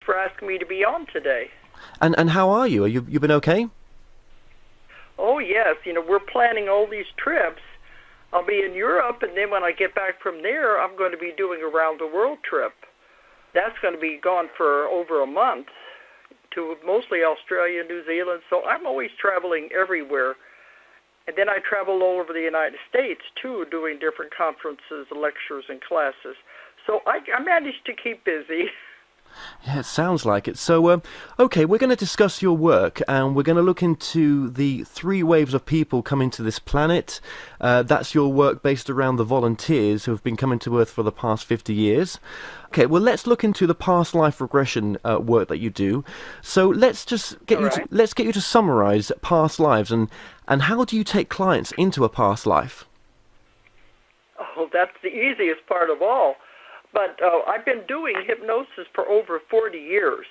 for asking me to be on today. And how are you? You been okay? Oh, yes. We're planning all these trips. I'll be in Europe, and then when I get back from there, I'm going to be doing a round-the-world trip. That's going to be gone for over a month to mostly Australia, New Zealand. So I'm always traveling everywhere. And then I travel all over the United States, too, doing different conferences, lectures, and classes. So I managed to keep busy. Yeah, it sounds like it. So, okay, we're going to discuss your work, and we're going to look into the three waves of people coming to this planet. That's your work based around the volunteers who have been coming to Earth for the past 50 years. Okay, well, let's look into the past life regression work that you do. So let's just get let's get you to summarize past lives, and how do you take clients into a past life? Oh, that's the easiest part of all. But I've been doing hypnosis for over 40 years.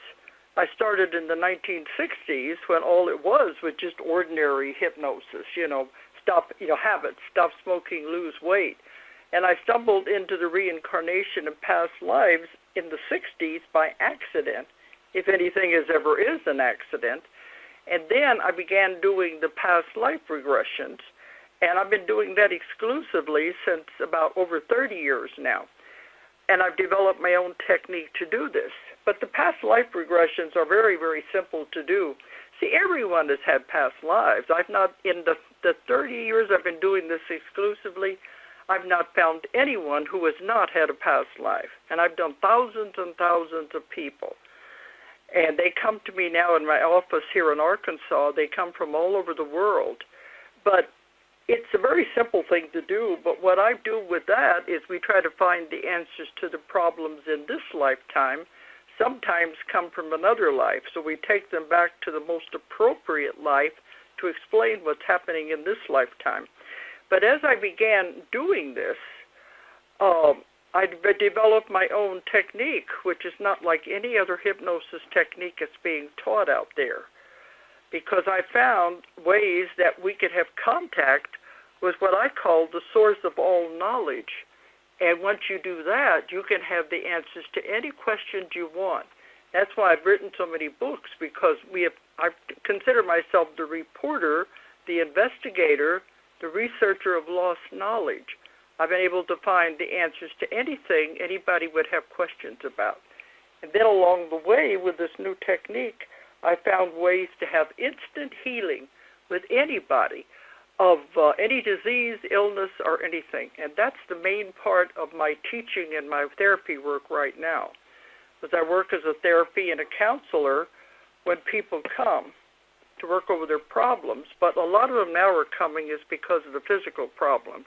I started in the 1960s when all it was just ordinary hypnosis, habits, stop smoking, lose weight. And I stumbled into the reincarnation of past lives in the 60s by accident, if anything ever is an accident. And then I began doing the past life regressions, and I've been doing that exclusively since about over 30 years now. And I've developed my own technique to do this. But the past life regressions are very, very simple to do. See, everyone has had past lives. I've not, in the 30 years I've been doing this exclusively, I've not found anyone who has not had a past life. And I've done thousands and thousands of people. And they come to me now in my office here in Arkansas. They come from all over the world. But it's a very simple thing to do, but what I do with that is we try to find the answers to the problems in this lifetime, sometimes come from another life. So we take them back to the most appropriate life to explain what's happening in this lifetime. But as I began doing this, I developed my own technique, which is not like any other hypnosis technique that's being taught out there, because I found ways that we could have contact with what I call the source of all knowledge. And once you do that, you can have the answers to any questions you want. That's why I've written so many books, because I consider myself the reporter, the investigator, the researcher of lost knowledge. I've been able to find the answers to anything anybody would have questions about. And then along the way, with this new technique, I found ways to have instant healing with anybody of any disease, illness, or anything. And that's the main part of my teaching and my therapy work right now, because I work as a therapy and a counselor when people come to work over their problems. But a lot of them now are coming is because of the physical problems.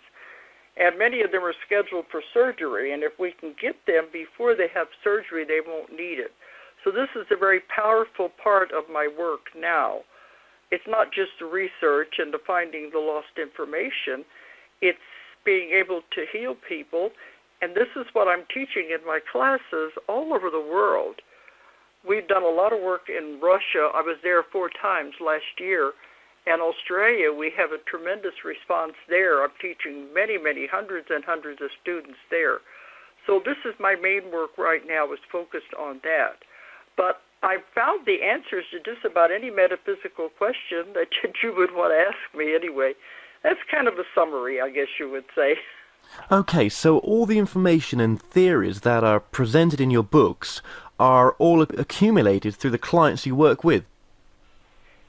And many of them are scheduled for surgery, and if we can get them before they have surgery, they won't need it. So this is a very powerful part of my work now. It's not just the research and the finding the lost information. It's being able to heal people, and this is what I'm teaching in my classes all over the world. We've done a lot of work in Russia. I was there 4 times last year. And Australia, we have a tremendous response there. I'm teaching many, many hundreds and hundreds of students there. So this is my main work right now, is focused on that. But I've found the answers to just about any metaphysical question that you would want to ask me anyway. That's kind of a summary, I guess you would say. Okay, so all the information and theories that are presented in your books are all accumulated through the clients you work with.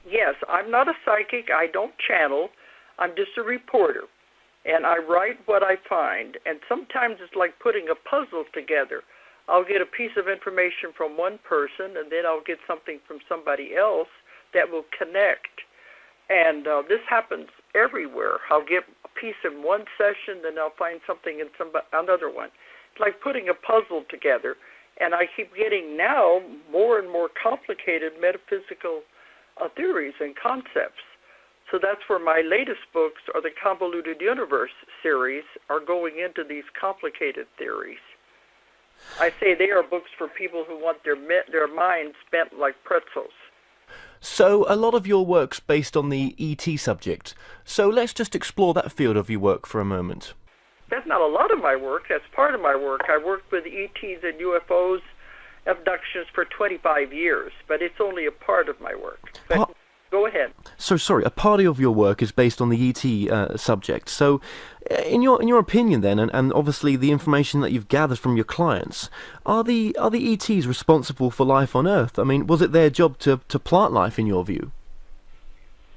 Yes, I'm not a psychic. I don't channel. I'm just a reporter. And I write what I find. And sometimes it's like putting a puzzle together. I'll get a piece of information from one person, and then I'll get something from somebody else that will connect. And this happens everywhere. I'll get a piece in one session, then I'll find something in another one. It's like putting a puzzle together. And I keep getting now more and more complicated metaphysical theories and concepts. So that's where my latest books, or the Convoluted Universe series, are going into these complicated theories. I say they are books for people who want their minds spent like pretzels. So a lot of your work's based on the ET subject. So let's just explore that field of your work for a moment. That's not a lot of my work. That's part of my work. I worked with ETs and UFOs abductions for 25 years, but it's only a part of my work. But go ahead. So sorry, a part of your work is based on the ET subject. So, in your opinion, then, and obviously the information that you've gathered from your clients, are the ETs responsible for life on Earth? I mean, was it their job to plant life, in your view?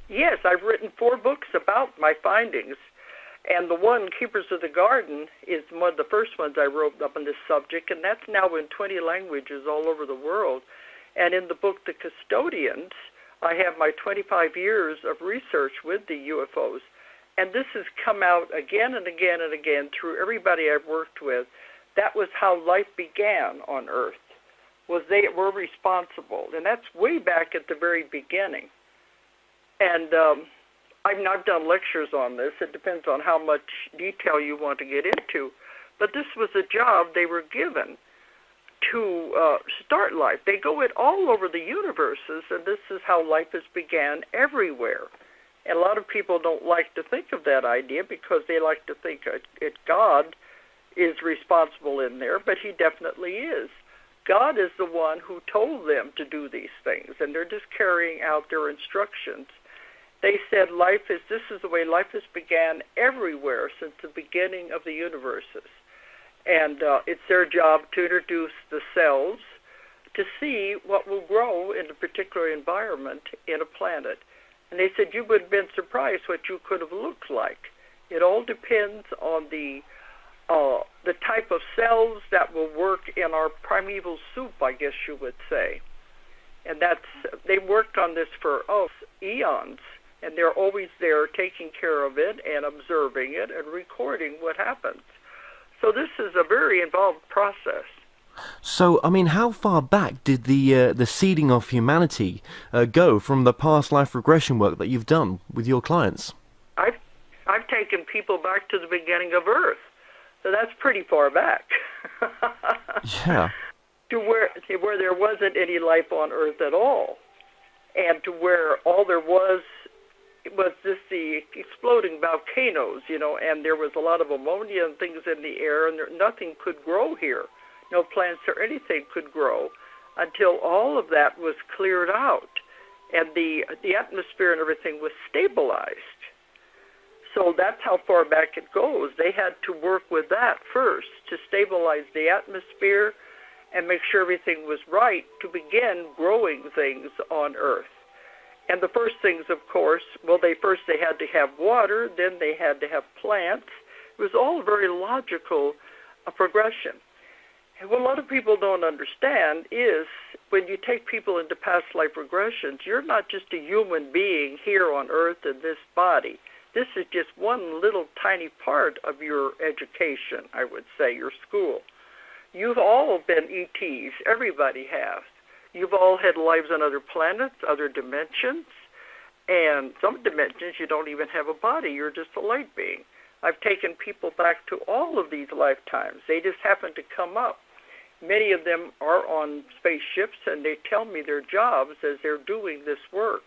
Yes, I've written 4 books about my findings, and the one, Keepers of the Garden, is one of the first ones I wrote up on this subject, and that's now in 20 languages all over the world. And in the book, The Custodians, I have my 25 years of research with the UFOs, and this has come out again and again and again through everybody I've worked with. That was how life began on Earth, was they were responsible, and that's way back at the very beginning. And I've done lectures on this. It depends on how much detail you want to get into, but this was a job they were given to start life. They go it all over the universes, and this is how life has began everywhere. And a lot of people don't like to think of that idea because they like to think God is responsible in there, but he definitely is. God is the one who told them to do these things, and they're just carrying out their instructions. They said this is the way life has began everywhere since the beginning of the universes. And it's their job to introduce the cells to see what will grow in a particular environment in a planet. And they said you would have been surprised what you could have looked like. It all depends on the type of cells that will work in our primeval soup, I guess you would say. And they worked on this for eons, and they're always there taking care of it and observing it and recording what happens. So this is a very involved process. So, I mean, how far back did the seeding of humanity go from the past life regression work that you've done with your clients? I've taken people back to the beginning of Earth, so that's pretty far back. Yeah. To where there wasn't any life on Earth at all, and to where all there was just the exploding volcanoes, and there was a lot of ammonia and things in the air, and nothing could grow here. No plants or anything could grow until all of that was cleared out, and the atmosphere and everything was stabilized. So that's how far back it goes. They had to work with that first to stabilize the atmosphere and make sure everything was right to begin growing things on Earth. And the first things, of course, they had to have water, then they had to have plants. It was all very logical progression. And what a lot of people don't understand is when you take people into past life regressions, you're not just a human being here on Earth in this body. This is just one little tiny part of your education, I would say, your school. You've all been ETs. Everybody has. You've all had lives on other planets, other dimensions, and some dimensions you don't even have a body. You're just a light being. I've taken people back to all of these lifetimes. They just happen to come up. Many of them are on spaceships, and they tell me their jobs as they're doing this work.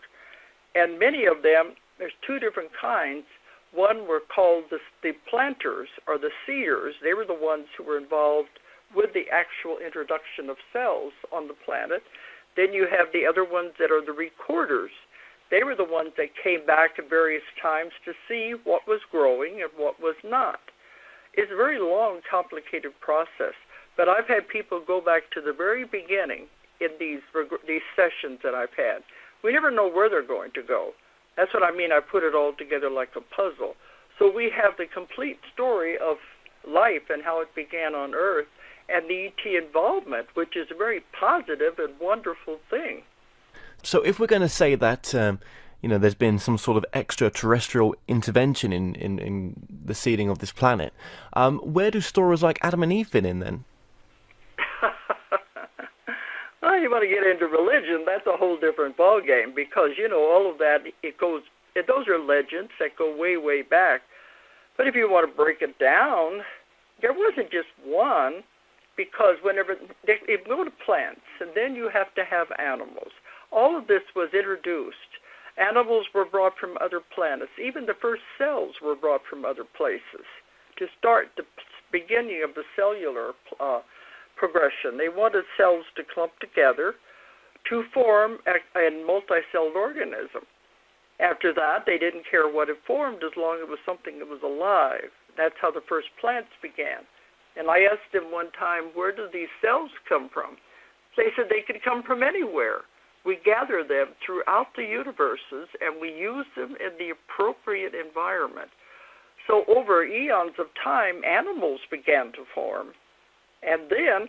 And many of them, there's 2 different kinds. One were called the planters or the seeders. They were the ones who were involved with the actual introduction of cells on the planet. Then you have the other ones that are the recorders. They were the ones that came back at various times to see what was growing and what was not. It's a very long, complicated process, but I've had people go back to the very beginning in these sessions that I've had. We never know where they're going to go. That's what I mean. I put it all together like a puzzle. So we have the complete story of life and how it began on Earth, and the ET involvement, which is a very positive and wonderful thing. So if we're going to say that, there's been some sort of extraterrestrial intervention in the seeding of this planet, where do stories like Adam and Eve fit in then? Well, you want to get into religion, that's a whole different ballgame, because, all of that, those are legends that go way, way back. But if you want to break it down, there wasn't just one, because whenever they go to plants, and then you have to have animals. All of this was introduced. Animals were brought from other planets. Even the first cells were brought from other places to start the beginning of the cellular progression. They wanted cells to clump together to form a multicelled organism. After that, they didn't care what it formed as long as it was something that was alive. That's how the first plants began. And I asked them one time, where do these cells come from? They said they could come from anywhere. We gather them throughout the universes, and we use them in the appropriate environment. So over eons of time, animals began to form. And then,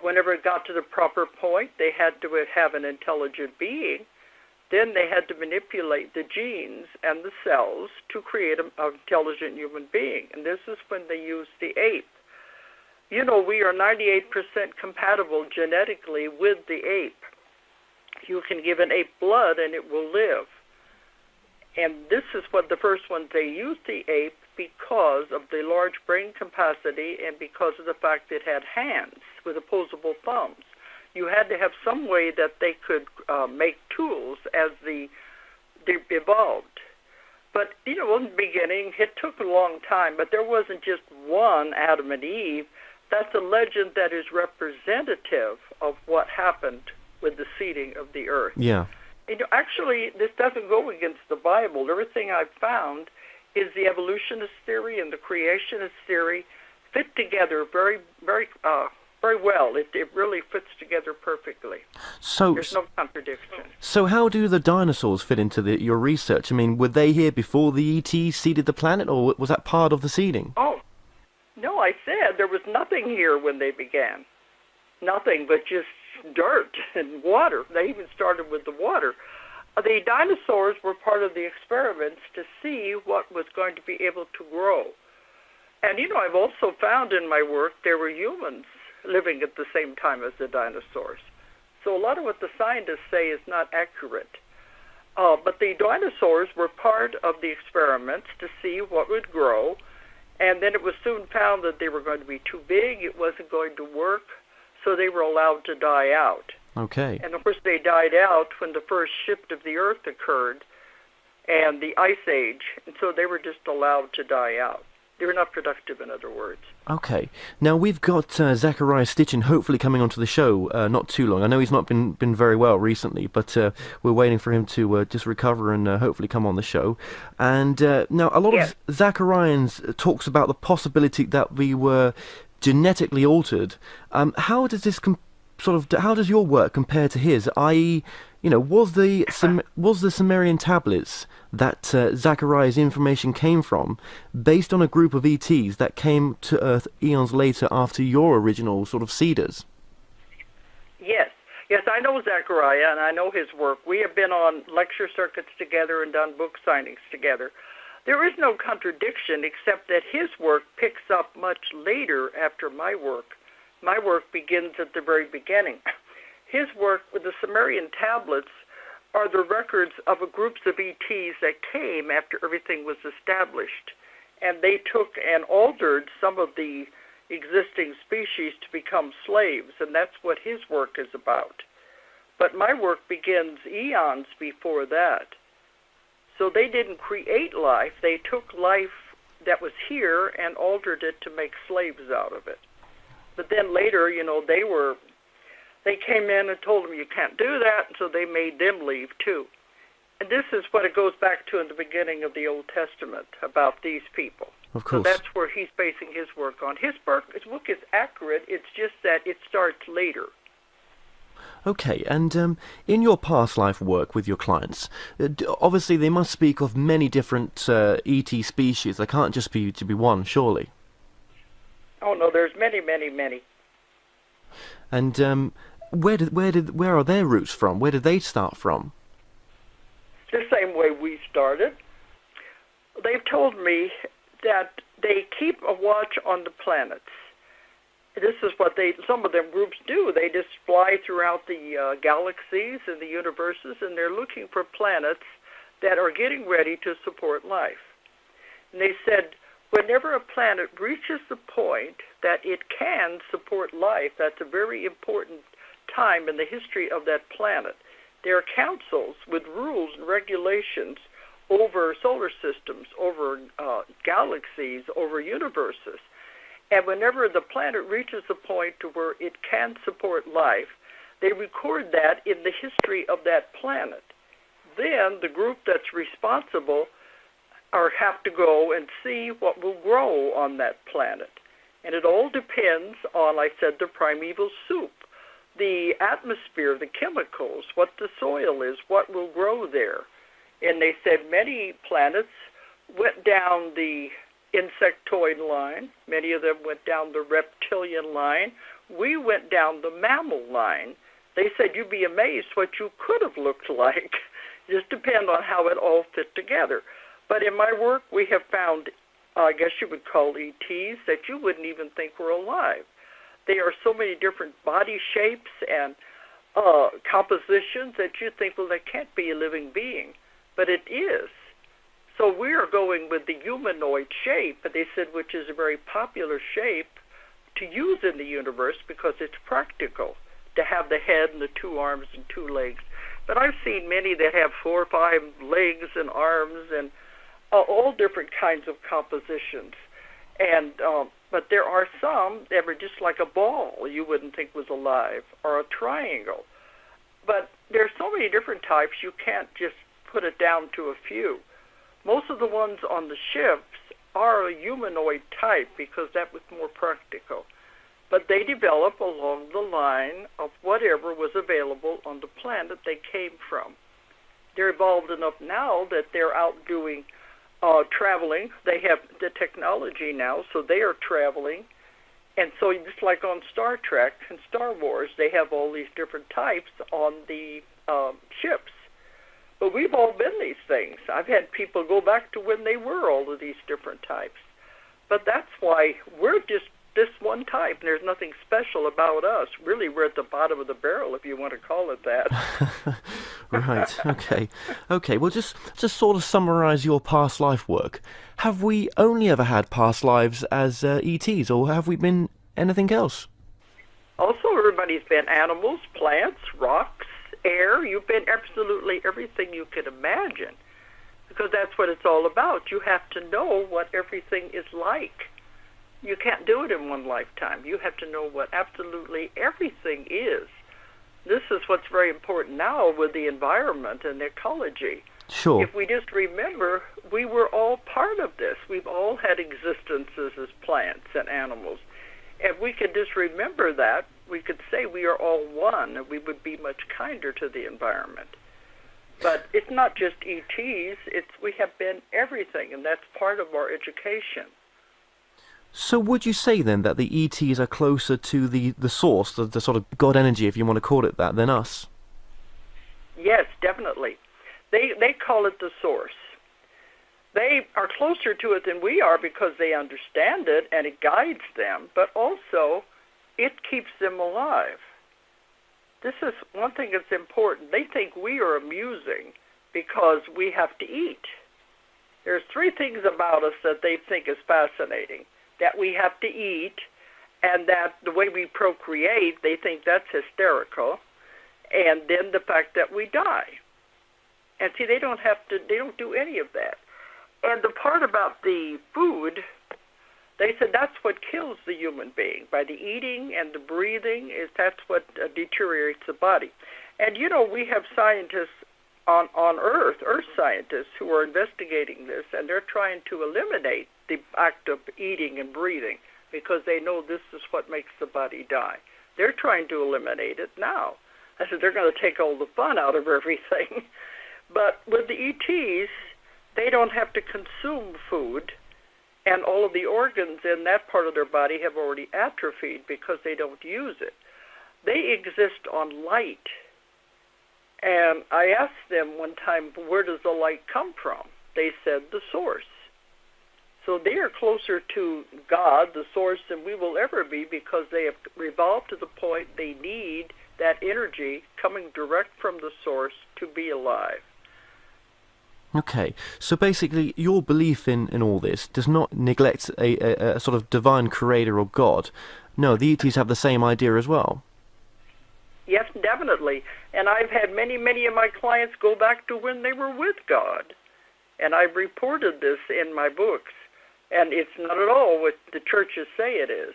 whenever it got to the proper point, they had to have an intelligent being. Then they had to manipulate the genes and the cells to create an intelligent human being. And this is when they used the ape. You know, we are 98% compatible genetically with the ape. You can give an ape blood and it will live. And this is what the first ones, they used the ape because of the large brain capacity and because of the fact that it had hands with opposable thumbs. You had to have some way that they could make tools as they evolved. But, you know, in the beginning, it took a long time, but there wasn't just one Adam and Eve. That's a legend that is representative of what happened with the seeding of the earth. Yeah. You know, actually, this doesn't go against the Bible. Everything I've found is the evolutionist theory and the creationist theory fit together very, very well. It really fits together perfectly. So there's no contradiction. So how do the dinosaurs fit into your research? I mean, were they here before the ETs seeded the planet, or was that part of the seeding? Oh, no, I said there was nothing here when they began. Nothing but just dirt and water. They even started with the water. The dinosaurs were part of the experiments to see what was going to be able to grow. And, you know, I've also found in my work there were humans living at the same time as the dinosaurs. So a lot of what the scientists say is not accurate. But the dinosaurs were part of the experiments to see what would grow, and then it was soon found that they were going to be too big, it wasn't going to work, so they were allowed to die out. Okay. And of course they died out when the first shift of the Earth occurred and the Ice Age, and so they were just allowed to die out. They were not productive, in other words. Okay. Now, we've got Zachariah Stitchin hopefully coming onto the show not too long. I know he's not been very well recently, but we're waiting for him to just recover and hopefully come on the show. And now, a lot of Zachariah's talks about the possibility that we were genetically altered. How does this how does your work compare to his? I.e., you know, was the Sumerian tablets that Zachariah's information came from based on a group of ETs that came to Earth eons later after your original sort of seeders? Yes, I know Zachariah and I know his work. We have been on lecture circuits together and done book signings together. There is no contradiction except that his work picks up much later after my work. My work begins at the very beginning. His work with the Sumerian tablets are the records of a groups of ETs that came after everything was established. And they took and altered some of the existing species to become slaves, and that's what his work is about. But my work begins eons before that. So they didn't create life. They took life that was here and altered it to make slaves out of it. But then later, you know, they came in and told them you can't do that, and so they made them leave too. And this is what it goes back to in the beginning of the Old Testament about these people. Of course. So that's where he's basing his work on. His book is accurate, it's just that it starts later. Okay, and in your past life work with your clients, obviously they must speak of many different ET species. There can't just be one, surely. Oh no, there's many, many, many. And where are their roots from? Where did they start from? The same way we started. They've told me that they keep a watch on the planets. This is what some of them groups do. They just fly throughout the galaxies and the universes, and they're looking for planets that are getting ready to support life. And they said, whenever a planet reaches the point that it can support life, that's a very important time in the history of that planet. There are councils with rules and regulations over solar systems, over galaxies, over universes. And whenever the planet reaches a point to where it can support life, they record that in the history of that planet. Then the group that's responsible have to go and see what will grow on that planet. And it all depends on, like I said, the primeval soup, the atmosphere, the chemicals, what the soil is, what will grow there. And they said many planets went down the insectoid line. Many of them went down the reptilian line. We went down the mammal line. They said you'd be amazed what you could have looked like. Just depend on how it all fit together. But in my work, we have found, I guess you would call ETs, that you wouldn't even think were alive. There are so many different body shapes and compositions that you think, well, that can't be a living being. But it is. So we are going with the humanoid shape, but they said, which is a very popular shape to use in the universe because it's practical to have the head and the 2 arms and 2 legs. But I've seen many that have 4 or 5 legs and arms and all different kinds of compositions. And but there are some that were just like a ball you wouldn't think was alive, or a triangle. But there's so many different types, you can't just put it down to a few. Most of the ones on the ships are a humanoid type because that was more practical. But they develop along the line of whatever was available on the planet they came from. They're evolved enough now that they're out doing traveling. They have the technology now, so they are traveling. And so just like on Star Trek and Star Wars, they have all these different types on the ships. But we've all been these things. I've had people go back to when they were all of these different types. But that's why we're just this one type, and there's nothing special about us. Really, we're at the bottom of the barrel, if you want to call it that. Right, okay. Okay, well, just sort of summarize your past life work. Have we only ever had past lives as ETs, or have we been anything else? Also, everybody's been animals, plants, rocks, air. You've been absolutely everything you can imagine, because that's what it's all about. You have to know what everything is like. You can't do it in one lifetime. You have to know what absolutely everything is. This is what's very important now with the environment and the ecology. Sure. If we just remember, we were all part of this. We've all had existences as plants and animals. If we could just remember that, we could say we are all one, and we would be much kinder to the environment. But it's not just ETs. We have been everything, and that's part of our education. So would you say then that the ETs are closer to the source, the sort of God energy, if you want to call it that, than us? Yes, definitely. They call it the source. They are closer to it than we are because they understand it and it guides them, but also it keeps them alive. This is one thing that's important. They think we are amusing because we have to eat. There's 3 things about us that they think is fascinating. That we have to eat, and that the way we procreate, they think that's hysterical, and then the fact that we die. And see, they don't do any of that. And the part about the food, they said that's what kills the human being. By the eating and the breathing, that's what deteriorates the body. And we have scientists on Earth scientists who are investigating this, and they're trying to eliminate the act of eating and breathing because they know this is what makes the body die. They're trying to eliminate it now. I said they're going to take all the fun out of everything. But with the ETs, they don't have to consume food, and all of the organs in that part of their body have already atrophied because they don't use it. They exist on light. And I asked them one time, where does the light come from? They said the source. So they are closer to God, the source, than we will ever be because they have evolved to the point they need that energy coming direct from the source to be alive. Okay, so basically your belief in all this does not neglect a sort of divine creator or God. No, the ETs have the same idea as well. Yes, definitely. And I've had many of my clients go back to when they were with God. And I've reported this in my books, And it's not at all what the churches say it is.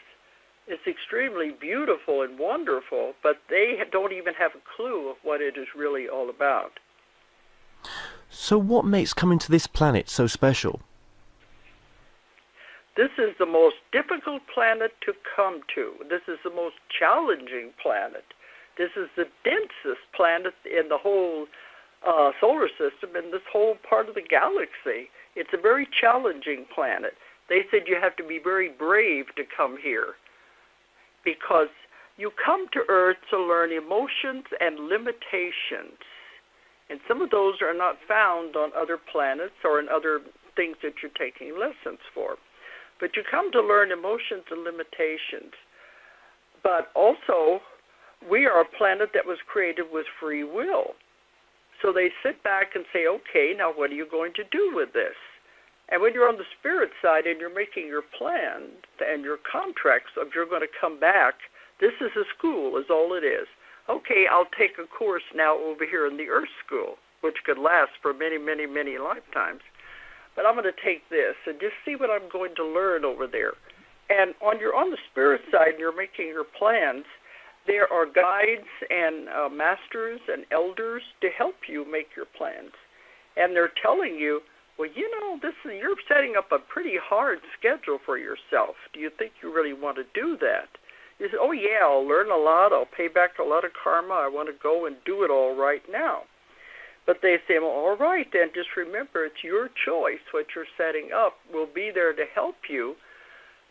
It's extremely beautiful and wonderful, but they don't even have a clue of what it is really all about. So what makes coming to this planet so special? This is the most difficult planet to come to. This is the most challenging planet. This is the densest planet in the whole solar system, in this whole part of the galaxy. It's a very challenging planet. They said you have to be very brave to come here, because you come to Earth to learn emotions and limitations. And some of those are not found on other planets or in other things that you're taking lessons for. But you come to learn emotions and limitations. But also, we are a planet that was created with free will. So they sit back and say, okay, now what are you going to do with this? And when you're on the spirit side and you're making your plan and your contracts of you're going to come back, this is a school, is all it is. Okay, I'll take a course now over here in the Earth School, which could last for many, many, many lifetimes. But I'm going to take this and just see what I'm going to learn over there. And you're on the spirit side and you're making your plans, there are guides and masters and elders to help you make your plans. And they're telling you, well, you're setting up a pretty hard schedule for yourself. Do you think you really want to do that? You say, oh, yeah, I'll learn a lot. I'll pay back a lot of karma. I want to go and do it all right now. But they say, well, all right, then just remember it's your choice. What you're setting up will be there to help you,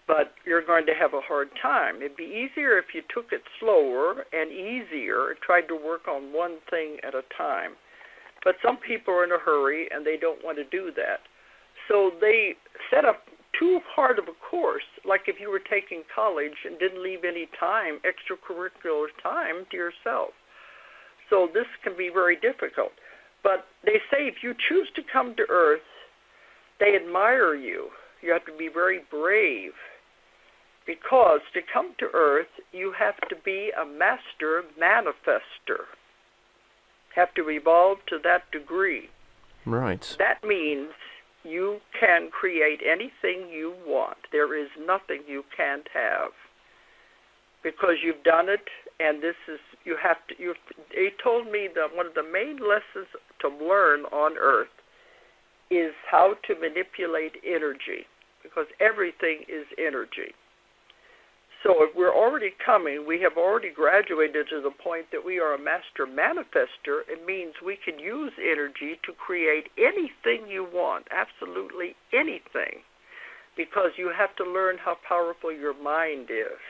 but you're going to have a hard time. It'd be easier if you took it slower and easier and tried to work on one thing at a time. But some people are in a hurry, and they don't want to do that. So they set up too hard of a course, like if you were taking college and didn't leave any time, extracurricular time, to yourself. So this can be very difficult. But they say if you choose to come to Earth, they admire you. You have to be very brave, because to come to Earth, you have to be a master manifester. Have to evolve to that degree. Right. That means you can create anything you want. There is nothing you can't have, because you've done it, and this is, you have to, they told me that one of the main lessons to learn on Earth is how to manipulate energy, because everything is energy. So if we're already coming, we have already graduated to the point that we are a master manifester. It means we can use energy to create anything you want, absolutely anything, because you have to learn how powerful your mind is.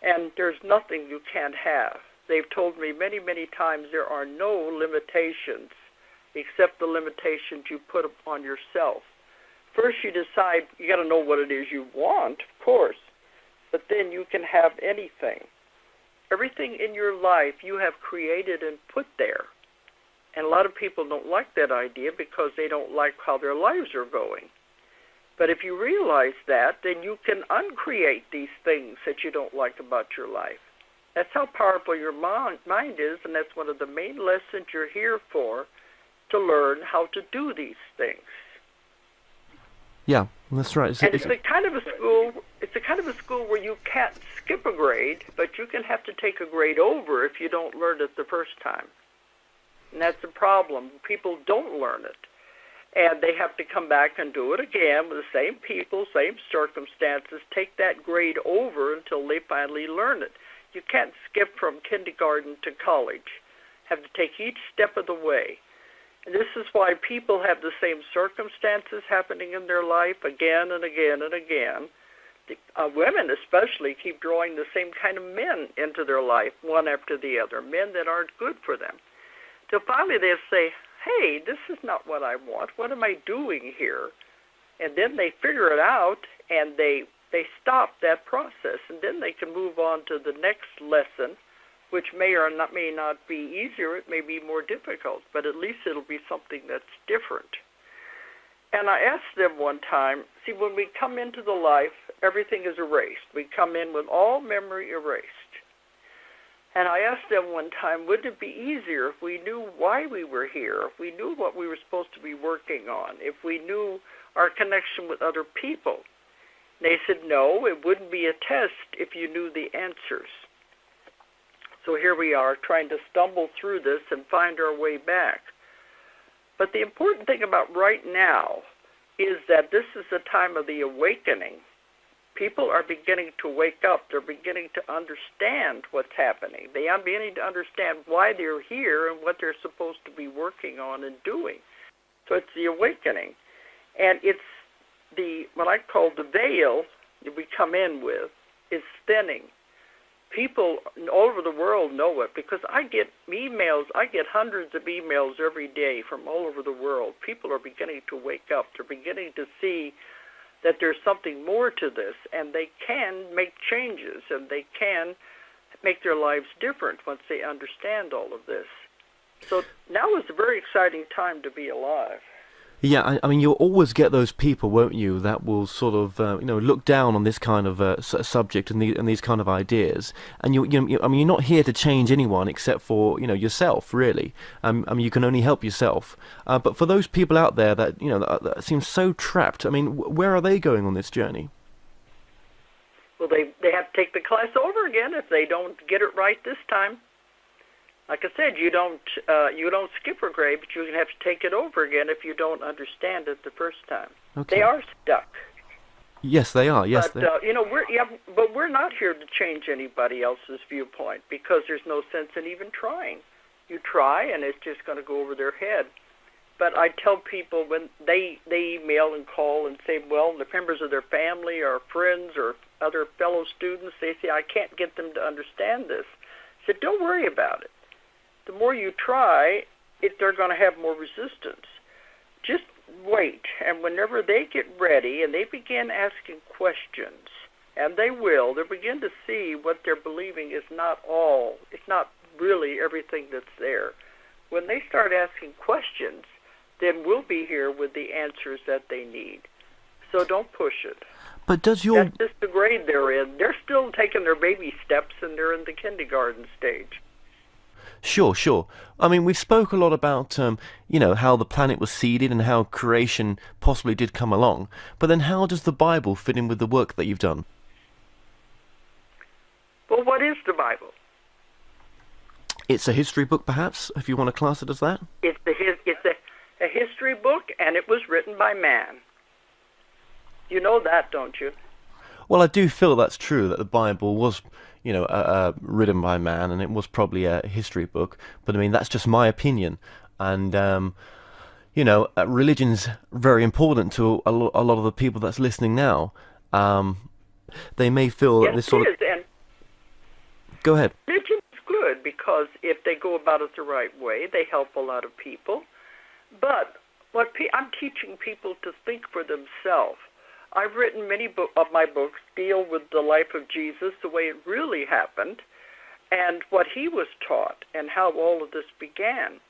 And there's nothing you can't have. They've told me many, many times there are no limitations except the limitations you put upon yourself. First you decide, you got to know what it is you want, of course, but then you can have anything. Everything in your life you have created and put there. And a lot of people don't like that idea because they don't like how their lives are going. But if you realize that, then you can uncreate these things that you don't like about your life. That's how powerful your mind is, and that's one of the main lessons you're here for, to learn how to do these things. Yeah, that's right. It's the kind of a school. It's the kind of a school where you can't skip a grade, but you can have to take a grade over if you don't learn it the first time. And that's the problem. People don't learn it. And they have to come back and do it again with the same people, same circumstances, take that grade over until they finally learn it. You can't skip from kindergarten to college. Have to take each step of the way. And this is why people have the same circumstances happening in their life again and again and again. Women especially keep drawing the same kind of men into their life, one after the other, men that aren't good for them. Till finally they'll say, hey, this is not what I want. What am I doing here? And then they figure it out, and they stop that process, and then they can move on to the next lesson, which may not be easier. It may be more difficult, but at least it'll be something that's different. And I asked them one time, see, when we come into the life, everything is erased. We come in with all memory erased. And I asked them one time, wouldn't it be easier if we knew why we were here, if we knew what we were supposed to be working on, if we knew our connection with other people? They said, no, it wouldn't be a test if you knew the answers. So here we are trying to stumble through this and find our way back. But the important thing about right now is that this is the time of the awakening. People are beginning to wake up. They're beginning to understand what's happening. They are beginning to understand why they're here and what they're supposed to be working on and doing. So it's the awakening. And it's what I call the veil that we come in with is thinning. People all over the world know it because I get emails. I get hundreds of emails every day from all over the world. People are beginning to wake up. They're beginning to see that there's something more to this, and they can make changes, and they can make their lives different once they understand all of this. So now is a very exciting time to be alive. Yeah, I mean, you'll always get those people, won't you, that will sort of, look down on this kind of subject and these kind of ideas. And I mean, you're not here to change anyone except for, yourself, really. I mean, you can only help yourself. But for those people out there that, that seem so trapped, I mean, where are they going on this journey? Well, they have to take the class over again if they don't get it right this time. Like I said, you don't skip a grade, but you have to take it over again if you don't understand it the first time. Okay. They are stuck. Yes, they are. Yes, but we're not here to change anybody else's viewpoint because there's no sense in even trying. You try, and it's just going to go over their head. But I tell people when they email and call and say, well, the members of their family or friends or other fellow students, they say, I can't get them to understand this. I said, don't worry about it. The more you try, they're going to have more resistance. Just wait, and whenever they get ready and they begin asking questions, and they'll begin to see what they're believing is not it's not really everything that's there. When they start asking questions, then we'll be here with the answers that they need. So don't push it. But that's just the grade they're in. They're still taking their baby steps, and they're in the kindergarten stage. Sure. I mean, we've spoke a lot about, how the planet was seeded and how creation possibly did come along. But then how does the Bible fit in with the work that you've done? Well, what is the Bible? It's a history book, perhaps, if you want to class it as that? It's a history book, and it was written by man. You know that, don't you? Well, I do feel that's true, that the Bible was written by man, and it was probably a history book. But I mean, that's just my opinion. And religion's very important to a lot of the people that's listening now. They may feel that this sort of. And go ahead. Religion is good because if they go about it the right way, they help a lot of people. But I'm teaching people to think for themselves. I've written many of my books deal with the life of Jesus, the way it really happened, and what he was taught, and how all of this began.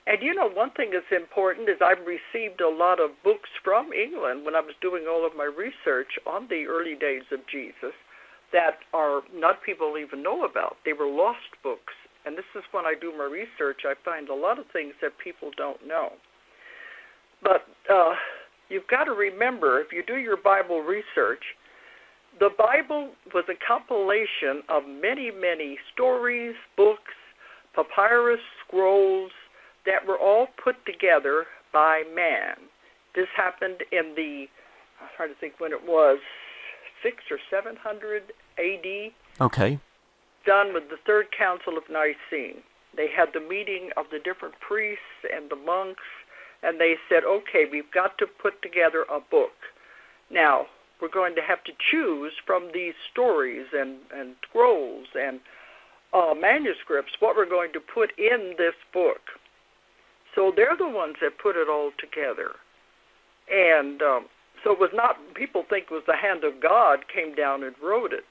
And one thing that's important is I've received a lot of books from England when I was doing all of my research on the early days of Jesus that are not people even know about. They were lost books. And this is when I do my research, I find a lot of things that people don't know. But you've got to remember, if you do your Bible research, the Bible was a compilation of many, many stories, books, papyrus scrolls that were all put together by man. This happened in I'm trying to think when it was, 600 or 700 A.D. Okay. Done with the Third Council of Nicene. They had the meeting of the different priests and the monks, and they said, okay, we've got to put together a book. Now, we're going to have to choose from these stories and scrolls and manuscripts what we're going to put in this book. So they're the ones that put it all together. And so it was not, people think it was the hand of God came down and wrote it.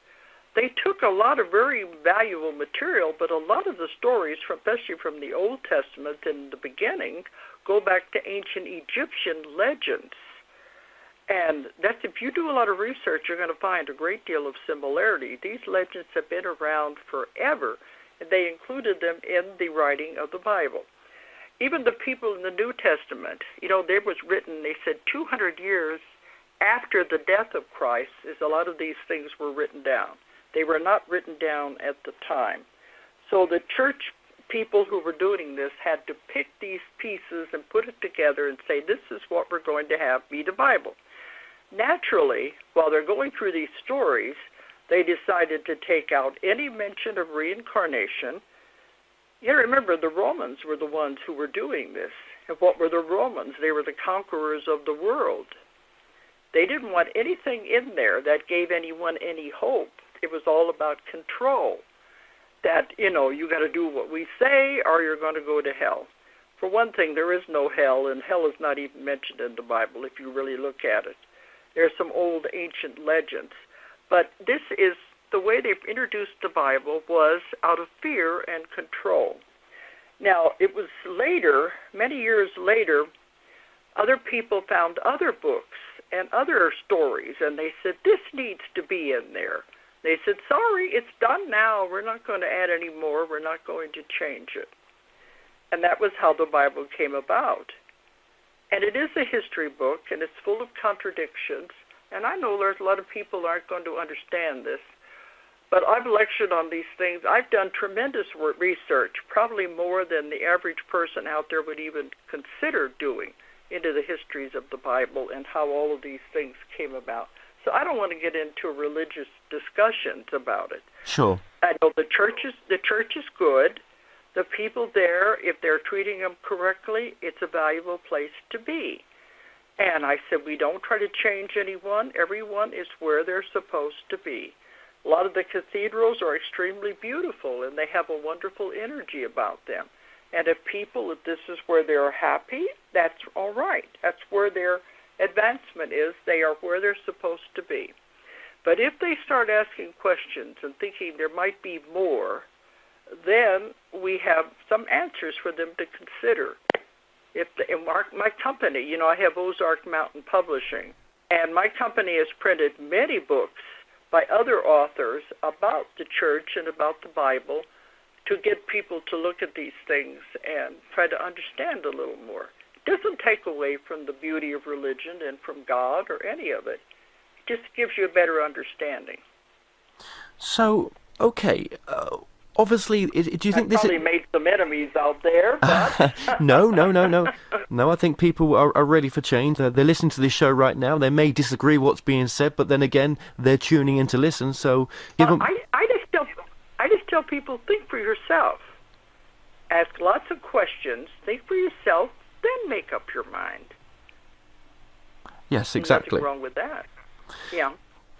They took a lot of very valuable material, but a lot of the stories, especially from the Old Testament in the beginning, go back to ancient Egyptian legends. And that's, if you do a lot of research, you're going to find a great deal of similarity. These legends have been around forever They included them in the writing of the Bible. Even the people in the New Testament, there was written, they said 200 years after the death of Christ is a lot of these things were written down. They were not written down at the time. So the church people who were doing this had to pick these pieces and put it together and say, this is what we're going to have be the Bible. Naturally, while they're going through these stories, they decided to take out any mention of reincarnation. You remember, the Romans were the ones who were doing this. And what were the Romans? They were the conquerors of the world. They didn't want anything in there that gave anyone any hope. It was all about control. That, you got to do what we say or you're going to go to hell. For one thing, there is no hell, and hell is not even mentioned in the Bible if you really look at it. There's some old ancient legends. But this is the way they've introduced the Bible was out of fear and control. Now, it was later, many years later, other people found other books and other stories, and they said, this needs to be in there. They said, sorry, it's done now. We're not going to add any more. We're not going to change it. And that was how the Bible came about. And it is a history book, and it's full of contradictions. And I know there's a lot of people who aren't going to understand this. But I've lectured on these things. I've done tremendous research, probably more than the average person out there would even consider doing, into the histories of the Bible and how all of these things came about. So I don't want to get into religious discussions about it. Sure. I know the church is good. The people there, if they're treating them correctly, it's a valuable place to be. And I said, we don't try to change anyone. Everyone is where they're supposed to be. A lot of the cathedrals are extremely beautiful, and they have a wonderful energy about them. And if this is where they're happy, that's all right. That's where their advancement is. They are where they're supposed to be. But if they start asking questions and thinking there might be more, then we have some answers for them to consider. In my company, I have Ozark Mountain Publishing, and my company has printed many books by other authors about the church and about the Bible to get people to look at these things and try to understand a little more. It doesn't take away from the beauty of religion and from God or any of it. It just gives you a better understanding. So, okay, obviously, do you think this... probably made some enemies out there, but... No, I think people are ready for change. They're listening to this show right now. They may disagree what's being said, but then again, they're tuning in to listen, so... I just tell people, think for yourself. Ask lots of questions, think for yourself, then make up your mind. Yes, exactly. Nothing wrong with that. Yeah.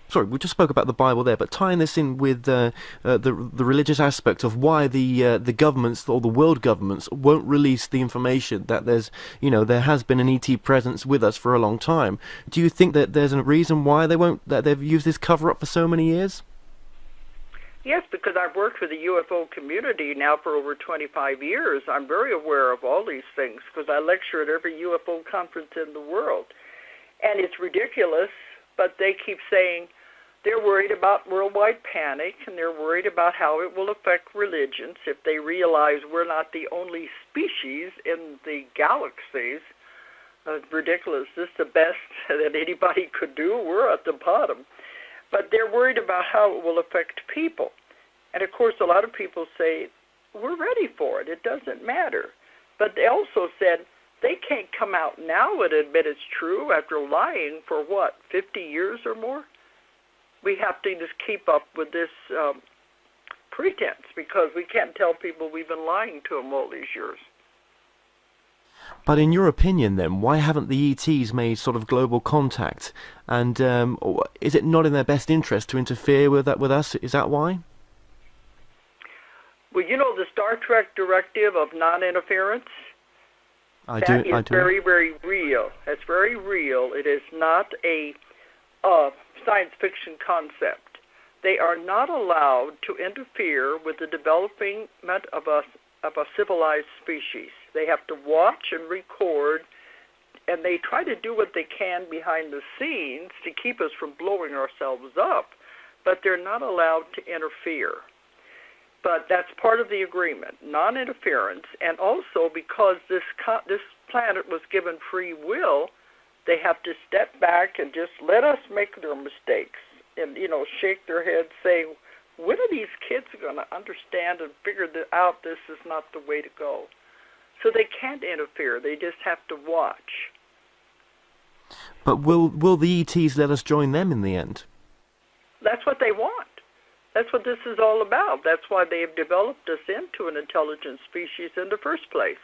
Sorry, we just spoke about the Bible there, but tying this in with the religious aspect of why the governments or the world governments won't release the information that there has been an ET presence with us for a long time. Do you think that there's a reason why that they've used this cover-up for so many years? Yes, because I've worked with the UFO community now for over 25 years. I'm very aware of all these things because I lecture at every UFO conference in the world. And it's ridiculous, but they keep saying they're worried about worldwide panic, and they're worried about how it will affect religions if they realize we're not the only species in the galaxies. It's ridiculous. This is the best that anybody could do. We're at the bottom. But they're worried about how it will affect people. And, of course, a lot of people say, we're ready for it. It doesn't matter. But they also said they can't come out now and admit it's true after lying for, 50 years or more? We have to just keep up with this pretense because we can't tell people we've been lying to them all these years. But in your opinion, then, why haven't the ETs made sort of global contact? And is it not in their best interest to interfere with us? Is that why? Well, the Star Trek directive of non-interference? That is very, very real. It's very real. It is not a science fiction concept. They are not allowed to interfere with the development of a civilized species. They have to watch and record, and they try to do what they can behind the scenes to keep us from blowing ourselves up, but they're not allowed to interfere. But that's part of the agreement, non-interference, and also because this planet was given free will, they have to step back and just let us make their mistakes and, shake their heads, saying, when are these kids going to understand and figure out this is not the way to go? So they can't interfere. They just have to watch. But will the ETs let us join them in the end? That's what they want. That's what this is all about. That's why they have developed us into an intelligent species in the first place.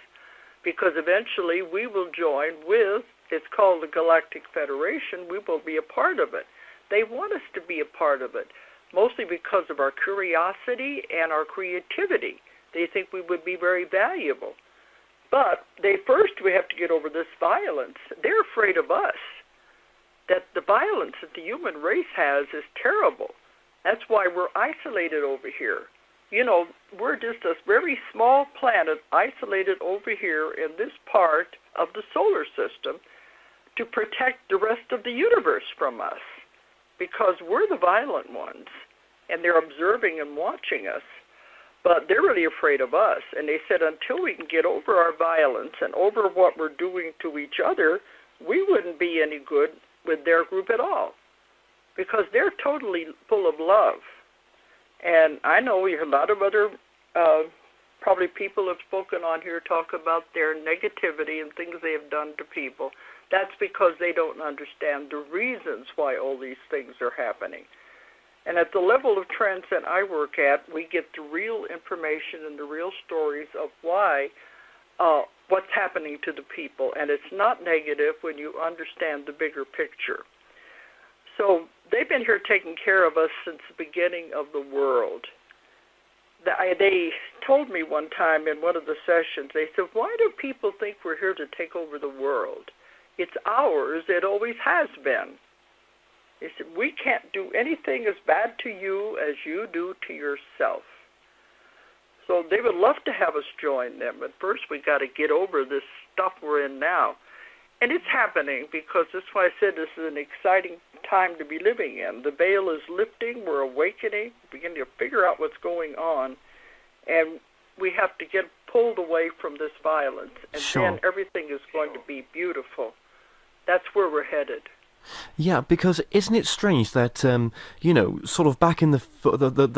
Because eventually we will join with, it's called the Galactic Federation, we will be a part of it. They want us to be a part of it, mostly because of our curiosity and our creativity. They think we would be very valuable. But we have to get over this violence. They're afraid of us. That the violence that the human race has is terrible. That's why we're isolated over here. We're just a very small planet isolated over here in this part of the solar system to protect the rest of the universe from us, because we're the violent ones, and they're observing and watching us. But they're really afraid of us, and they said until we can get over our violence and over what we're doing to each other, we wouldn't be any good with their group at all, because they're totally full of love. And I know a lot of other probably people have spoken on here talk about their negativity and things they have done to people. That's because they don't understand the reasons why all these things are happening. And at the level of trance that I work at, we get the real information and the real stories of why, what's happening to the people. And it's not negative when you understand the bigger picture. So they've been here taking care of us since the beginning of the world. They told me one time in one of the sessions, they said, why do people think we're here to take over the world? It's ours. It always has been. They said, we can't do anything as bad to you as you do to yourself. So they would love to have us join them, but first we got to get over this stuff we're in now. And it's happening, because that's why I said this is an exciting time to be living in. The veil is lifting, we're awakening, beginning to figure out what's going on, and we have to get pulled away from this violence, and then everything is going to be beautiful. That's where we're headed. Yeah, because isn't it strange that, sort of back in the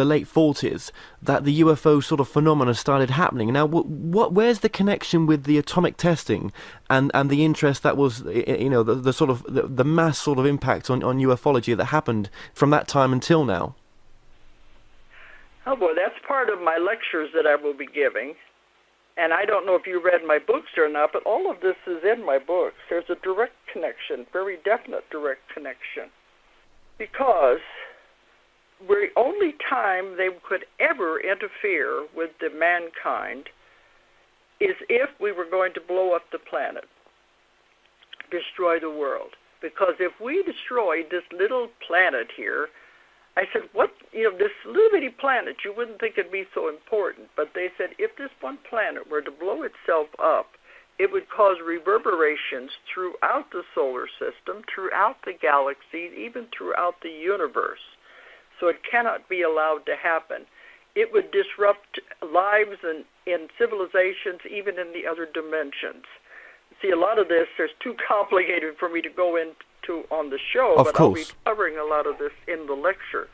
late 40s, that the UFO sort of phenomena started happening. Now, where's the connection with the atomic testing and the interest that was, the sort of the mass sort of impact on ufology that happened from that time until now? Oh, boy, that's part of my lectures that I will be giving. And I don't know if you read my books or not, but all of this is in my books. There's a direct connection, very definite direct connection. Because the only time they could ever interfere with the mankind is if we were going to blow up the planet, destroy the world. Because if we destroyed this little planet here, I said, this little bitty planet, you wouldn't think it'd be so important. But they said, if this one planet were to blow itself up, it would cause reverberations throughout the solar system, throughout the galaxies, even throughout the universe. So it cannot be allowed to happen. It would disrupt lives in civilizations, even in the other dimensions. See, a lot of this, there's too complicated for me to go into on the show, but I'll be covering a lot of this in the lecture.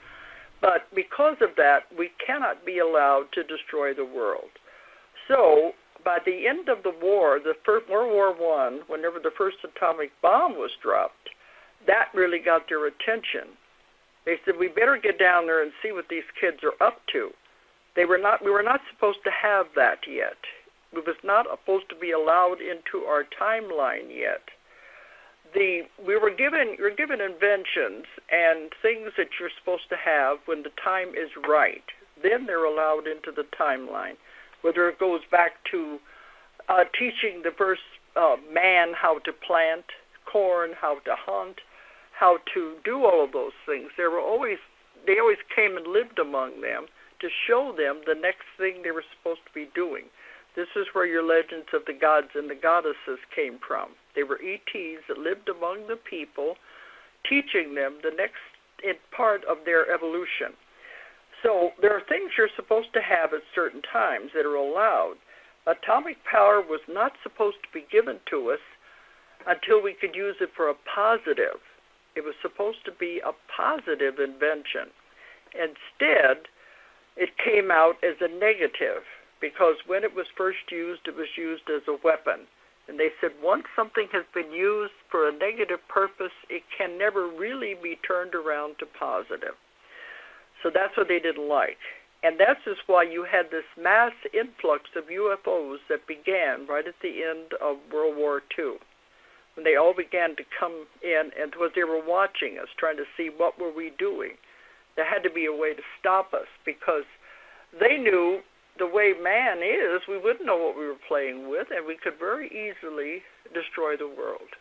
But because of that, we cannot be allowed to destroy the world. So by the end of the war, World War I, whenever the first atomic bomb was dropped, that really got their attention. They said, we better get down there and see what these kids are up to. We were not supposed to have that yet. It was not supposed to be allowed into our timeline yet. You're given inventions and things that you're supposed to have when the time is right. Then they're allowed into the timeline. Whether it goes back to teaching the first man how to plant corn, how to hunt, how to do all of those things. They always came and lived among them to show them the next thing they were supposed to be doing. This is where your legends of the gods and the goddesses came from. They were ETs that lived among the people, teaching them the next part of their evolution. So there are things you're supposed to have at certain times that are allowed. Atomic power was not supposed to be given to us until we could use it for a positive. It was supposed to be a positive invention. Instead, it came out as a negative, because when it was first used, it was used as a weapon. And they said once something has been used for a negative purpose, it can never really be turned around to positive. So that's what they didn't like. And that's just why you had this mass influx of UFOs that began right at the end of World War II, when they all began to come in, and because they were watching us, trying to see what were we doing. There had to be a way to stop us, because they knew the way man is, we wouldn't know what we were playing with, and we could very easily destroy the world.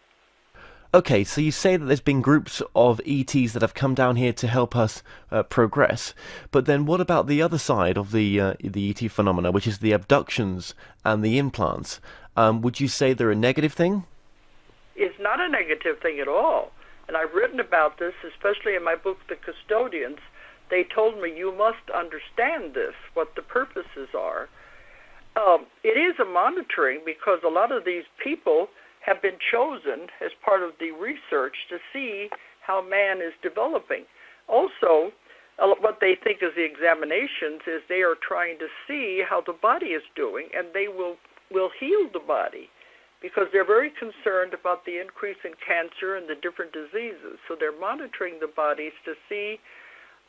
Okay, so you say that there's been groups of ETs that have come down here to help us progress, but then what about the other side of the ET phenomena, which is the abductions and the implants? Would you say they're a negative thing? It's not a negative thing at all. And I've written about this, especially in my book, The Custodians. They told me, you must understand this, what the purposes are. It is a monitoring, because a lot of these people have been chosen as part of the research to see how man is developing. Also, what they think is the examinations is they are trying to see how the body is doing, and they will heal the body, because they're very concerned about the increase in cancer and the different diseases. So they're monitoring the bodies to see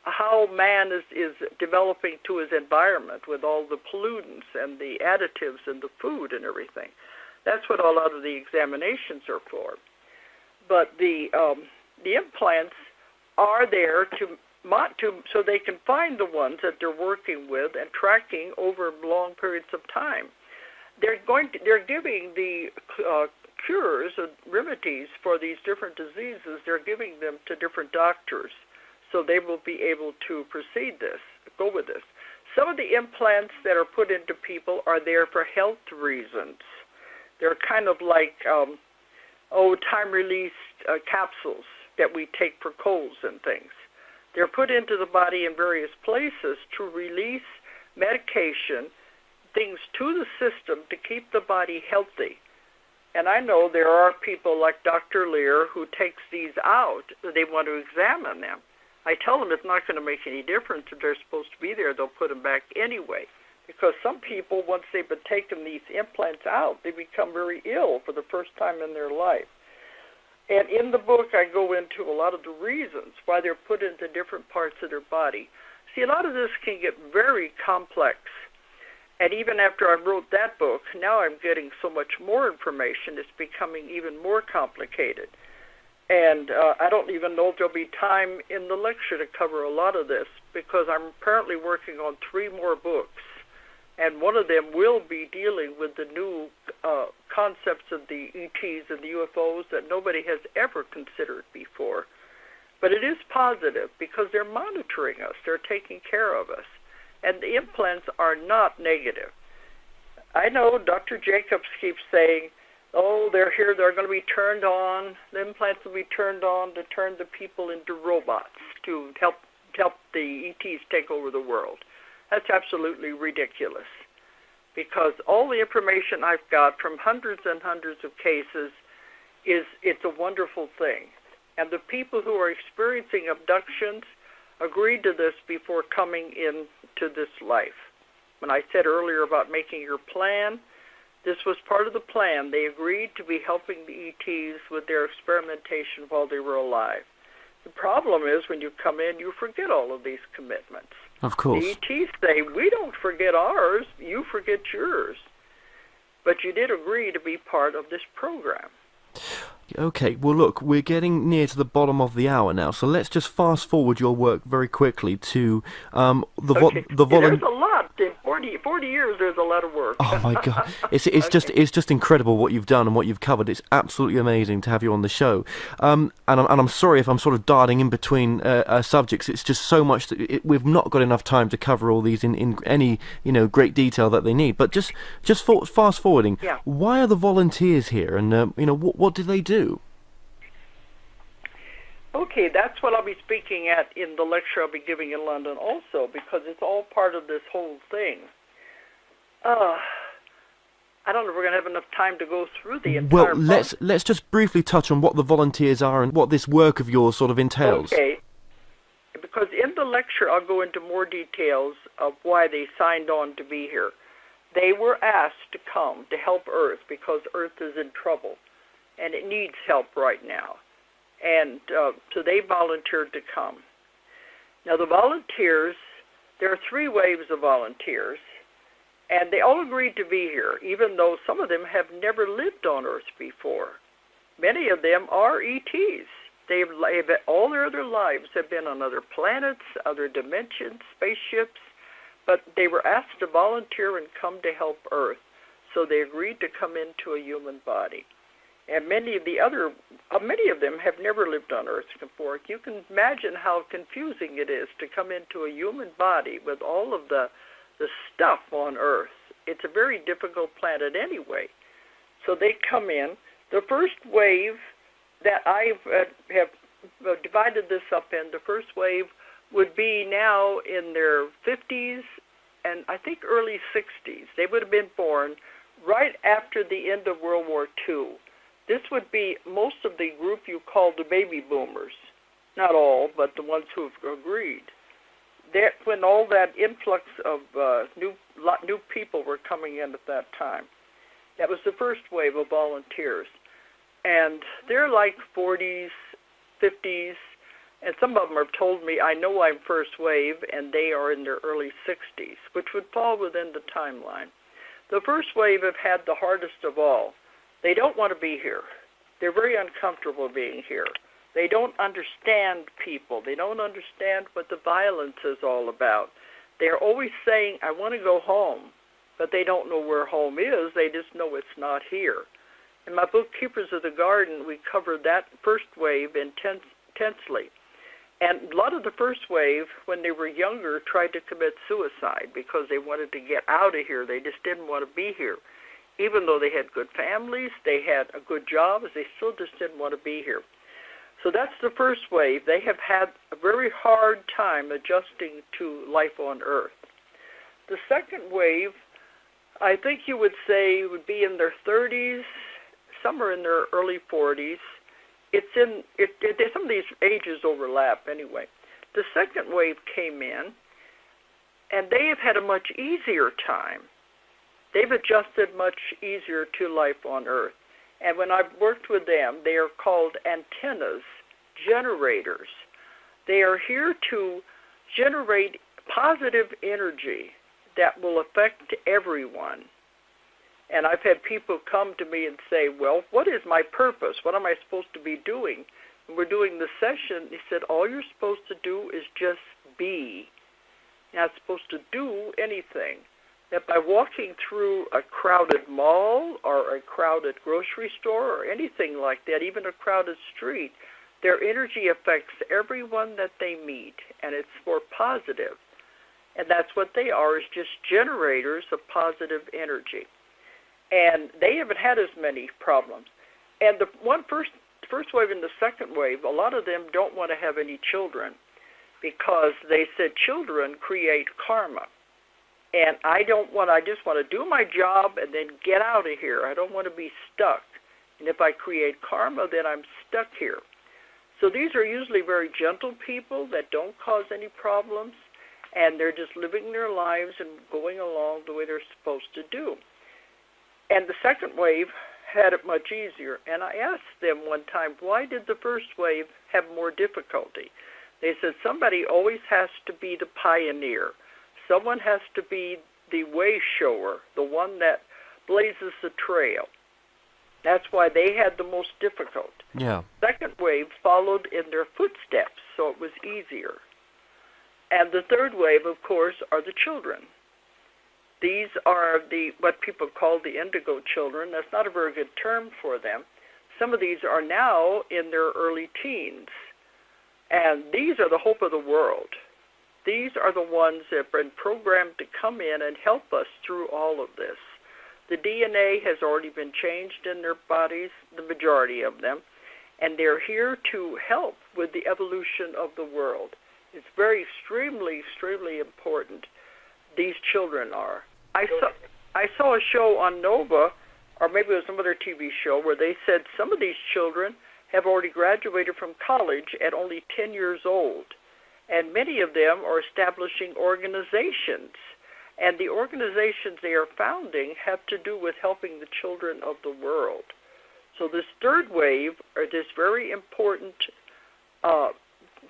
how man is developing to his environment with all the pollutants and the additives in the food and everything. That's what a lot of the examinations are for. But the implants are there so they can find the ones that they're working with and tracking over long periods of time. They're giving the cures and remedies for these different diseases. They're giving them to different doctors, so they will be able to go with this. Some of the implants that are put into people are there for health reasons. They're kind of like time-release capsules that we take for colds and things. They're put into the body in various places to release medication, things to the system to keep the body healthy. And I know there are people like Dr. Lear who takes these out. They want to examine them. I tell them it's not going to make any difference if they're supposed to be there. They'll put them back anyway. Because some people, once they've been taking these implants out, they become very ill for the first time in their life. And in the book, I go into a lot of the reasons why they're put into different parts of their body. See, a lot of this can get very complex. And even after I wrote that book, now I'm getting so much more information, it's becoming even more complicated. And I don't even know if there'll be time in the lecture to cover a lot of this, because I'm apparently working on 3 more books. And one of them will be dealing with the new concepts of the ETs and the UFOs that nobody has ever considered before. But it is positive, because they're monitoring us. They're taking care of us. And the implants are not negative. I know Dr. Jacobs keeps saying, oh, they're here, they're going to be turned on. The implants will be turned on to turn the people into robots to help the ETs take over the world. That's absolutely ridiculous, because all the information I've got from hundreds and hundreds of cases it's a wonderful thing. And the people who are experiencing abductions agreed to this before coming into this life. When I said earlier about making your plan, this was part of the plan. They agreed to be helping the ETs with their experimentation while they were alive. The problem is when you come in, you forget all of these commitments. Of course. The ETs say, we don't forget ours, you forget yours. But you did agree to be part of this program. Okay, well look, we're getting near to the bottom of the hour now, so let's just fast forward your work very quickly to There's a lot. In 40 years, there's a lot of work. Oh my God, it's just incredible what you've done and what you've covered. It's absolutely amazing to have you on the show. And I'm sorry if I'm sort of darting in between subjects. It's just so much that we've not got enough time to cover all these in any great detail that they need. But just fast forwarding. Yeah. Why are the volunteers here, and what do they do? Okay, that's what I'll be speaking at in the lecture I'll be giving in London also, because it's all part of this whole thing. I don't know if we're going to have enough time to go through the entire let's just briefly touch on what the volunteers are and what this work of yours sort of entails. Okay, because in the lecture I'll go into more details of why they signed on to be here. They were asked to come to help Earth because Earth is in trouble, and it needs help right now. And so they volunteered to come. Now the volunteers, there are 3 waves of volunteers, and they all agreed to be here, even though some of them have never lived on Earth before. Many of them are ETs. They've all their other lives have been on other planets, other dimensions, spaceships, but they were asked to volunteer and come to help Earth, so they agreed to come into a human body. And many of them have never lived on Earth before. You can imagine how confusing it is to come into a human body with all of the stuff on Earth. It's a very difficult planet anyway. So they come in. The first wave that I have divided this up in, the first wave would be now in their 50s and I think early 60s. They would have been born right after the end of World War II. This would be most of the group you call the baby boomers. Not all, but the ones who have agreed. When all that influx of new people were coming in at that time. That was the first wave of volunteers. And they're like 40s, 50s, and some of them have told me, I know I'm first wave, and they are in their early 60s, which would fall within the timeline. The first wave have had the hardest of all. They don't want to be here. They're very uncomfortable being here. They don't understand people. They don't understand what the violence is all about. They're always saying, I want to go home, but they don't know where home is. They just know it's not here. In my book, Keepers of the Garden, we covered that first wave intensely. And a lot of the first wave, when they were younger, tried to commit suicide because they wanted to get out of here. They just didn't want to be here. Even though they had good families, they had a good job, they still just didn't want to be here. So that's the first wave. They have had a very hard time adjusting to life on Earth. The second wave, I think you would say, would be in their 30s, some are in their early 40s. Some of these ages overlap anyway. The second wave came in, and they have had a much easier time. They've adjusted much easier to life on Earth. And when I've worked with them, they are called antennas, generators. They are here to generate positive energy that will affect everyone. And I've had people come to me and say, well, what is my purpose? What am I supposed to be doing? And we're doing the session. He said, all you're supposed to do is just be. You're not supposed to do anything. That by walking through a crowded mall or a crowded grocery store or anything like that, even a crowded street, their energy affects everyone that they meet, and it's more positive. And that's what they are, is just generators of positive energy. And they haven't had as many problems. And the first wave and the second wave, a lot of them don't want to have any children because they said children create karma. And I just want to do my job and then get out of here. I don't want to be stuck. And if I create karma, then I'm stuck here. So these are usually very gentle people that don't cause any problems, and they're just living their lives and going along the way they're supposed to do. And the second wave had it much easier. And I asked them one time, why did the first wave have more difficulty? They said somebody always has to be the pioneer. Someone has to be the way shower, the one that blazes the trail. That's why they had the most difficult. Yeah. Second wave followed in their footsteps, so it was easier. And the third wave, of course, are the children. These are what people call the indigo children. That's not a very good term for them. Some of these are now in their early teens. And these are the hope of the world. These are the ones that have been programmed to come in and help us through all of this. The DNA has already been changed in their bodies, the majority of them, and they're here to help with the evolution of the world. It's very extremely, extremely important. These children are. I saw a show on Nova, or maybe it was some other TV show, where they said some of these children have already graduated from college at only 10 years old. And many of them are establishing organizations. And the organizations they are founding have to do with helping the children of the world. So this third wave are this very important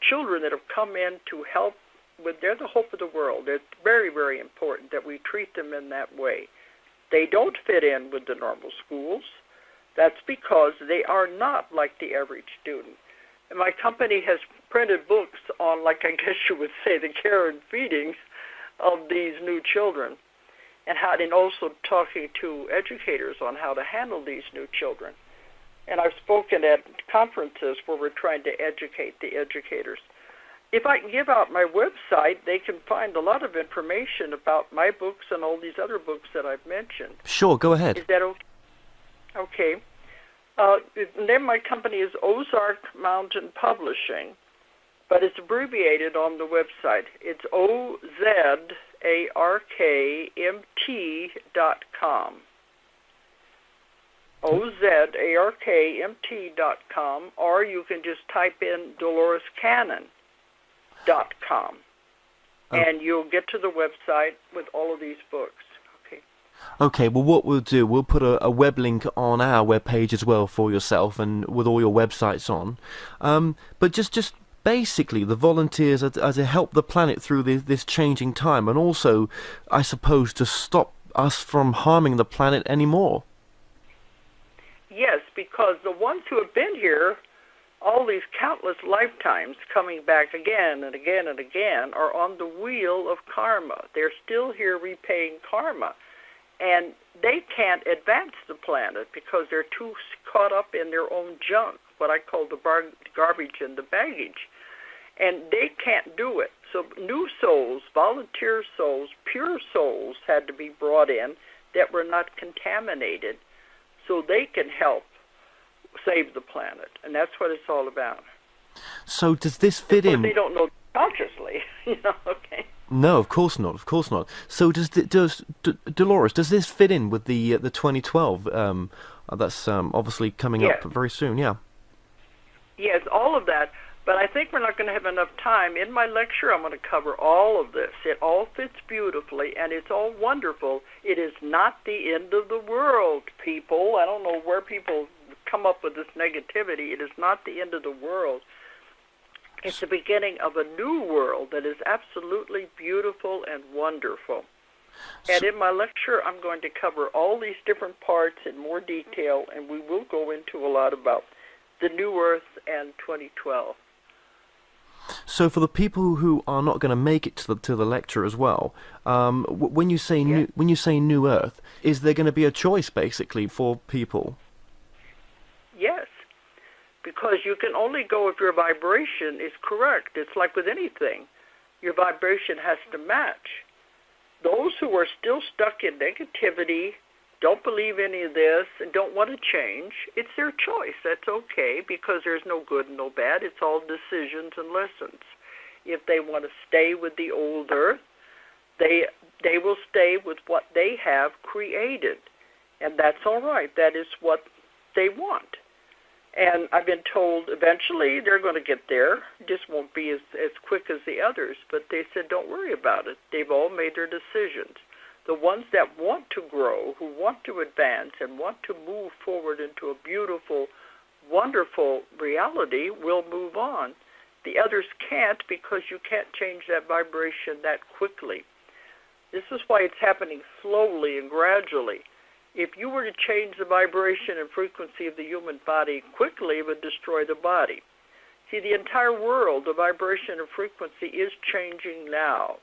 children that have come in to help with, they're the hope of the world. It's very, very important that we treat them in that way. They don't fit in with the normal schools. That's because they are not like the average student. And my company has printed books on, like I guess you would say, the care and feedings of these new children, and also talking to educators on how to handle these new children. And I've spoken at conferences where we're trying to educate the educators. If I can give out my website, they can find a lot of information about my books and all these other books that I've mentioned. Sure, go ahead. Is that okay? Okay. The name of my company is Ozark Mountain Publishing, but it's abbreviated on the website. It's OZARKMT.com. OZARKMT.com, or you can just type in Dolores Cannon.com, and you'll get to the website with all of these books. Okay, well, what we'll do, we'll put a web link on our webpage as well for yourself and with all your websites on. But just basically, the volunteers are to help the planet through this changing time, and also, I suppose, to stop us from harming the planet anymore. Yes, because the ones who have been here all these countless lifetimes, coming back again and again and again, are on the wheel of karma. They're still here repaying karma. And they can't advance the planet because they're too caught up in their own junk, what I call the garbage and the baggage. And they can't do it. So new souls, volunteer souls, pure souls had to be brought in that were not contaminated so they can help save the planet. And that's what it's all about. So does this fit in? They don't know consciously, okay. No, of course not. Of course not. So does Dolores? Does this fit in with the 2012? That's obviously coming up very soon. Yeah. Yes, all of that. But I think we're not going to have enough time. In my lecture, I'm going to cover all of this. It all fits beautifully, and it's all wonderful. It is not the end of the world, people. I don't know where people come up with this negativity. It is not the end of the world. It's the beginning of a new world that is absolutely beautiful and wonderful. And in my lecture, I'm going to cover all these different parts in more detail, and we will go into a lot about the new Earth and 2012. So for the people who are not going to make it to the lecture as well, when you say new Earth, is there going to be a choice basically for people? Yes. Because you can only go if your vibration is correct. It's like with anything. Your vibration has to match. Those who are still stuck in negativity, don't believe any of this, and don't want to change, it's their choice. That's okay, because there's no good and no bad. It's all decisions and lessons. If they want to stay with the old Earth, they will stay with what they have created. And that's all right. That is what they want. And I've been told eventually they're going to get there. It just won't be as quick as the others. But they said, don't worry about it. They've all made their decisions. The ones that want to grow, who want to advance, and want to move forward into a beautiful, wonderful reality will move on. The others can't, because you can't change that vibration that quickly. This is why it's happening slowly and gradually. If you were to change the vibration and frequency of the human body quickly, it would destroy the body. See, the entire world, the vibration and frequency is changing now.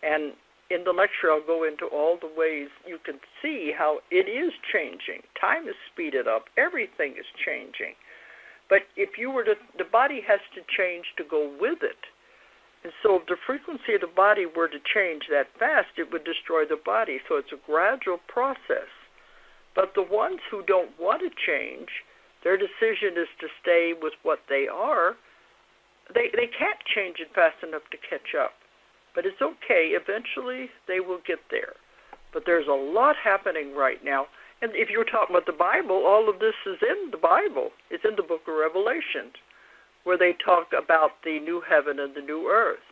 And in the lecture, I'll go into all the ways you can see how it is changing. Time is speeded up. Everything is changing. But if you were to, the body has to change to go with it. And so if the frequency of the body were to change that fast, it would destroy the body. So it's a gradual process. But the ones who don't want to change, their decision is to stay with what they are, they can't change it fast enough to catch up. But it's okay. Eventually, they will get there. But there's a lot happening right now. And if you're talking about the Bible, all of this is in the Bible. It's in the book of Revelation, where they talk about the new heaven and the new earth,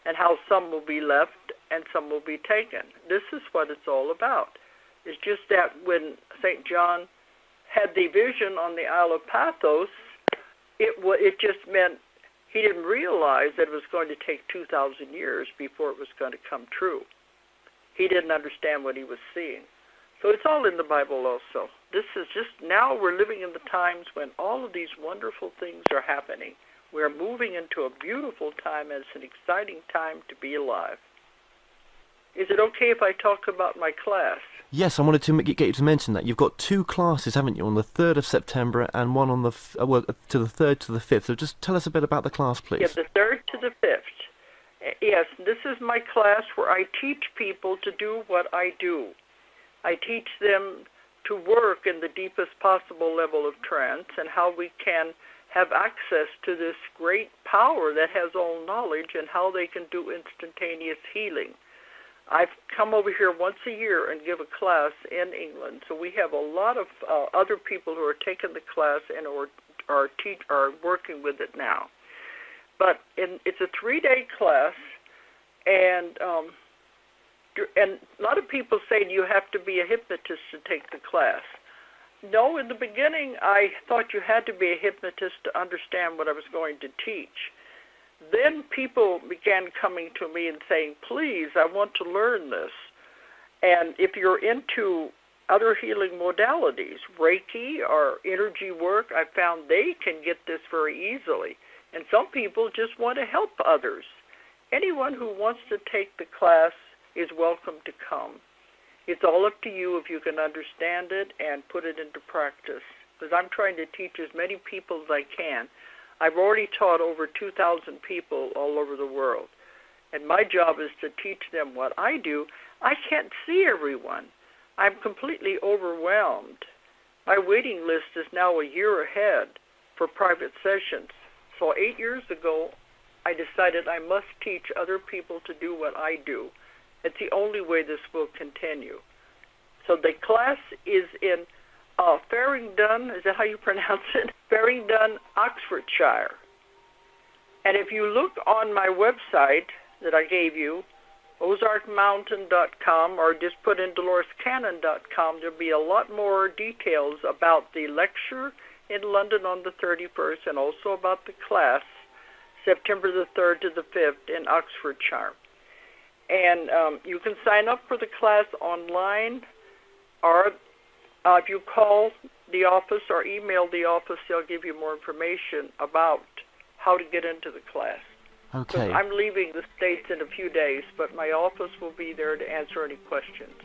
and how some will be left and some will be taken. This is what it's all about. It's just that when St. John had the vision on the Isle of Pathos, it just meant he didn't realize that it was going to take 2,000 years before it was going to come true. He didn't understand what he was seeing. So it's all in the Bible also. This is just, now we're living in the times when all of these wonderful things are happening. We're moving into a beautiful time, and it's an exciting time to be alive. Is it okay if I talk about my class? Yes, I wanted to get you to mention that. You've got 2 classes, haven't you, on the 3rd of September and one on the to the 3rd to the 5th. So just tell us a bit about the class, please. Yeah, the 3rd to the 5th. Yes, this is my class where I teach people to do what I do. I teach them to work in the deepest possible level of trance and how we can have access to this great power that has all knowledge and how they can do instantaneous healing. I've come over here once a year and give a class in England, so we have a lot of other people who are taking the class and are working with it now. But it's a 3-day class, and a lot of people say you have to be a hypnotist to take the class. No, in the beginning I thought you had to be a hypnotist to understand what I was going to teach. Then people began coming to me and saying, please, I want to learn this. And if you're into other healing modalities, Reiki or energy work, I found they can get this very easily. And some people just want to help others. Anyone who wants to take the class is welcome to come. It's all up to you if you can understand it and put it into practice, because I'm trying to teach as many people as I can. I've already taught over 2,000 people all over the world, and my job is to teach them what I do. I can't see everyone. I'm completely overwhelmed. My waiting list is now a year ahead for private sessions. So 8 years ago, I decided I must teach other people to do what I do. It's the only way this will continue. So the class is in Farringdon, is that how you pronounce it? Farringdon, Oxfordshire. And if you look on my website that I gave you, ozarkmountain.com, or just put in DoloresCannon.com, there'll be a lot more details about the lecture in London on the 31st and also about the class, September the 3rd to the 5th in Oxfordshire. And you can sign up for the class online, or if you call the office or email the office, they'll give you more information about how to get into the class. Okay. I'm leaving the States in a few days, but my office will be there to answer any questions.